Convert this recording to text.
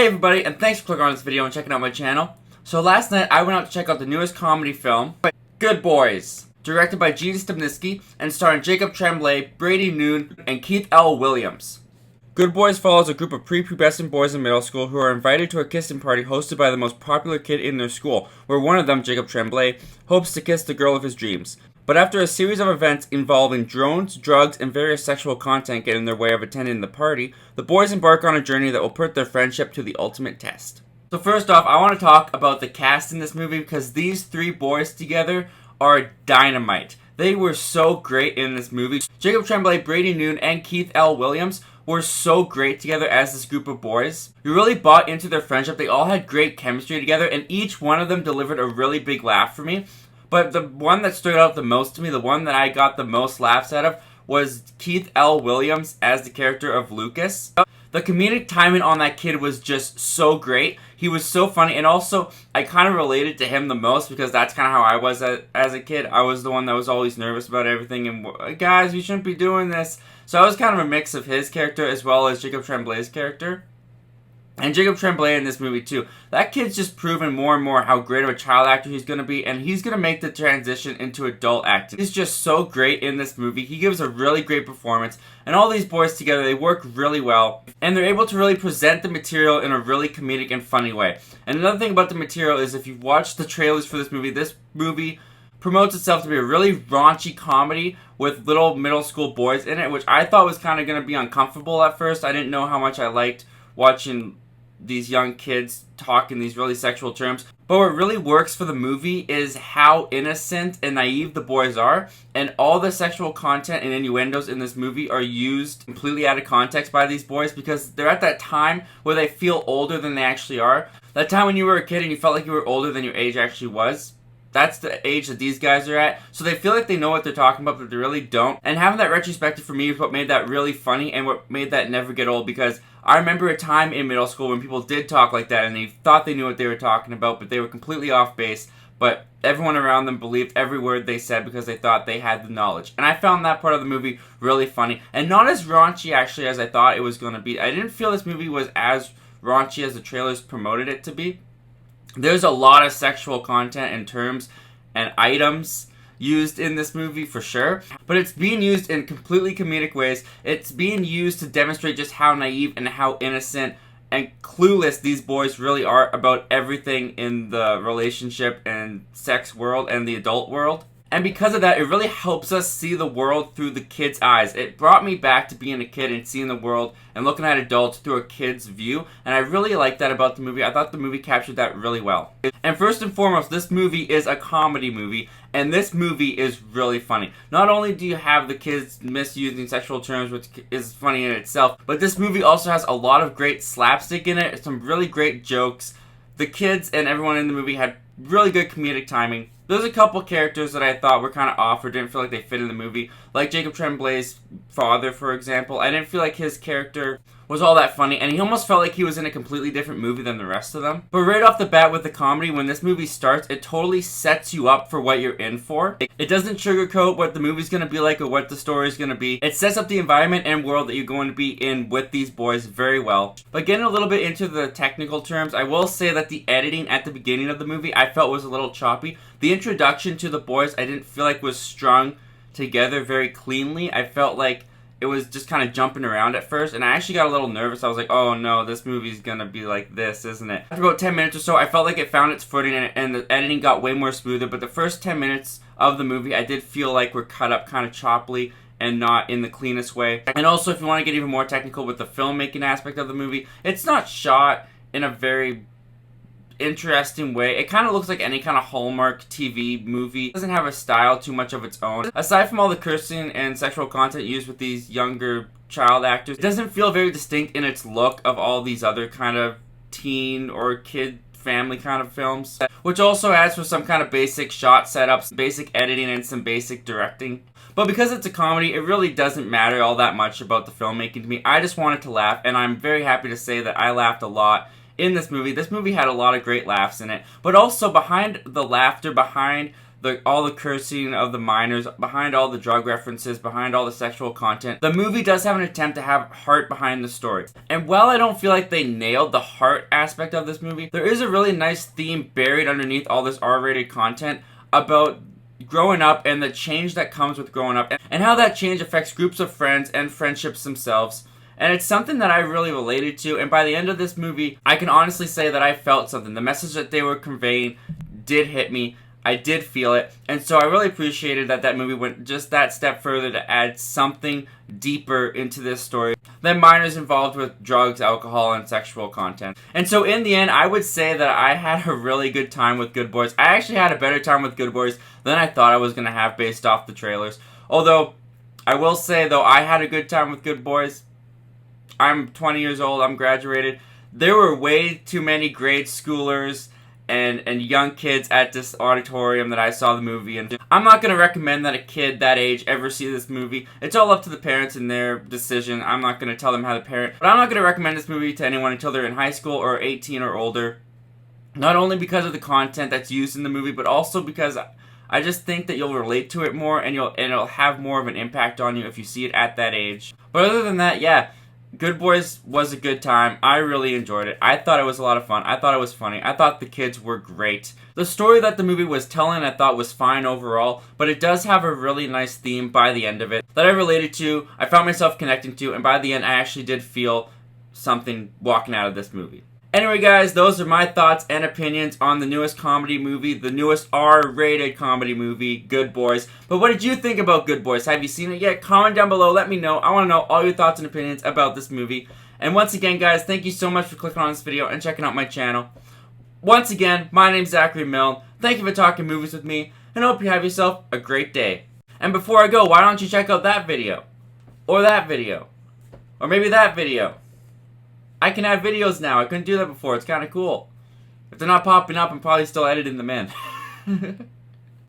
Hey everybody, and thanks for clicking on this video and checking out my channel. So last night I went out to check out the newest comedy film, Good Boys, directed by Gene Stupnitsky and starring Jacob Tremblay, Brady Noon, and Keith L. Williams. Good Boys follows a group of prepubescent boys in middle school who are invited to a kissing party hosted by the most popular kid in their school, where one of them, Jacob Tremblay, hopes to kiss the girl of his dreams. But after a series of events involving drones, drugs, and various sexual content get in their way of attending the party, the boys embark on a journey that will put their friendship to the ultimate test. So first off, I want to talk about the cast in this movie because these three boys together are dynamite. They were so great in this movie. Jacob Tremblay, Brady Noon, and Keith L. Williams were so great together as this group of boys. You really bought into their friendship. They all had great chemistry together, and each one of them delivered a really big laugh for me. But the one that stood out the most to me, the one that I got the most laughs out of, was Keith L. Williams as the character of Lucas. The comedic timing on that kid was just so great. He was so funny, and also, I kind of related to him the most because that's kind of how I was as a kid. I was the one that was always nervous about everything, and guys, you shouldn't be doing this. So I was kind of a mix of his character as well as Jacob Tremblay's character. And Jacob Tremblay in this movie too. That kid's just proven more and more how great of a child actor he's going to be, and he's going to make the transition into adult acting. He's just so great in this movie. He gives a really great performance, and all these boys together, they work really well, and they're able to really present the material in a really comedic and funny way. And another thing about the material is if you've watched the trailers for this movie promotes itself to be a really raunchy comedy with little middle school boys in it, which I thought was kind of going to be uncomfortable at first. I didn't know how much I liked watching these young kids talk in these really sexual terms. But what really works for the movie is how innocent and naive the boys are, and all the sexual content and innuendos in this movie are used completely out of context by these boys because they're at that time where they feel older than they actually are. That time when you were a kid and you felt like you were older than your age actually was. That's the age that these guys are at. So they feel like they know what they're talking about, but they really don't. And having that retrospective for me is what made that really funny and what made that never get old, because I remember a time in middle school when people did talk like that and they thought they knew what they were talking about, but they were completely off base. But everyone around them believed every word they said because they thought they had the knowledge. And I found that part of the movie really funny. And not as raunchy, actually, as I thought it was going to be. I didn't feel this movie was as raunchy as the trailers promoted it to be. There's a lot of sexual content and terms and items used in this movie for sure, but it's being used in completely comedic ways. It's being used to demonstrate just how naive and how innocent and clueless these boys really are about everything in the relationship and sex world and the adult world. And because of that, it really helps us see the world through the kids' eyes. It brought me back to being a kid and seeing the world and looking at adults through a kid's view. And I really liked that about the movie. I thought the movie captured that really well. And first and foremost, this movie is a comedy movie. And this movie is really funny. Not only do you have the kids misusing sexual terms, which is funny in itself, but this movie also has a lot of great slapstick in it. Some really great jokes. The kids and everyone in the movie had really good comedic timing. There's a couple characters that I thought were kind of off or didn't feel like they fit in the movie. Like Jacob Tremblay's father, for example. I didn't feel like his character was all that funny, and he almost felt like he was in a completely different movie than the rest of them. But right off the bat with the comedy, when this movie starts, it totally sets you up for what you're in for. It doesn't sugarcoat what the movie's going to be like or what the story's going to be. It sets up the environment and world that you're going to be in with these boys very well. But getting a little bit into the technical terms, I will say that the editing at the beginning of the movie I felt was a little choppy. The introduction to the boys I didn't feel like was strung together very cleanly. I felt like it was just kind of jumping around at first, and I actually got a little nervous. I was like, oh no, this movie's gonna be like this, isn't it? After about 10 minutes or so, I felt like it found its footing, and the editing got way more smoother, but the first 10 minutes of the movie, I did feel like were cut up kind of choppily and not in the cleanest way. And also, if you want to get even more technical with the filmmaking aspect of the movie, it's not shot in a very interesting way. It kind of looks like any kind of Hallmark TV movie. It doesn't have a style too much of its own. Aside from all the cursing and sexual content used with these younger child actors, it doesn't feel very distinct in its look of all these other kind of teen or kid family kind of films, which also adds for some kind of basic shot setups, basic editing, and some basic directing. But because it's a comedy, it really doesn't matter all that much about the filmmaking to me. I just wanted to laugh, and I'm very happy to say that I laughed a lot in this movie. This movie had a lot of great laughs in it, but also behind the laughter, behind all the cursing of the minors, behind all the drug references, behind all the sexual content. The movie does have an attempt to have heart behind the story. And while I don't feel like they nailed the heart aspect of this movie, there is a really nice theme buried underneath all this R-rated content about growing up and the change that comes with growing up and how that change affects groups of friends and friendships themselves. And it's something that I really related to, and by the end of this movie, I can honestly say that I felt something. The message that they were conveying did hit me. I did feel it, and so I really appreciated that that movie went just that step further to add something deeper into this story than minors involved with drugs, alcohol, and sexual content. And so in the end, I would say that I had a really good time with Good Boys. I actually had a better time with Good Boys than I thought I was going to have based off the trailers. Although, I will say though, I had a good time with Good Boys. I'm 20 years old, I'm graduated. There were way too many grade schoolers and young kids at this auditorium that I saw the movie in. I'm not going to recommend that a kid that age ever see this movie. It's all up to the parents and their decision. I'm not going to tell them how to parent. But I'm not going to recommend this movie to anyone until they're in high school or 18 or older. Not only because of the content that's used in the movie, but also because I just think that you'll relate to it more and it'll have more of an impact on you if you see it at that age. But other than that, yeah. Good Boys was a good time. I really enjoyed it. I thought it was a lot of fun. I thought it was funny. I thought the kids were great. The story that the movie was telling I thought was fine overall, but it does have a really nice theme by the end of it that I related to, I found myself connecting to, and by the end I actually did feel something walking out of this movie. Anyway guys, those are my thoughts and opinions on the newest comedy movie, the newest R-rated comedy movie, Good Boys. But what did you think about Good Boys? Have you seen it yet? Comment down below, let me know. I want to know all your thoughts and opinions about this movie. And once again guys, thank you so much for clicking on this video and checking out my channel. Once again, my name's Zachary Milne. Thank you for talking movies with me, and I hope you have yourself a great day. And before I go, why don't you check out that video? Or that video? Or maybe that video? I can add videos now. I couldn't do that before. It's kind of cool. If they're not popping up, I'm probably still editing them in.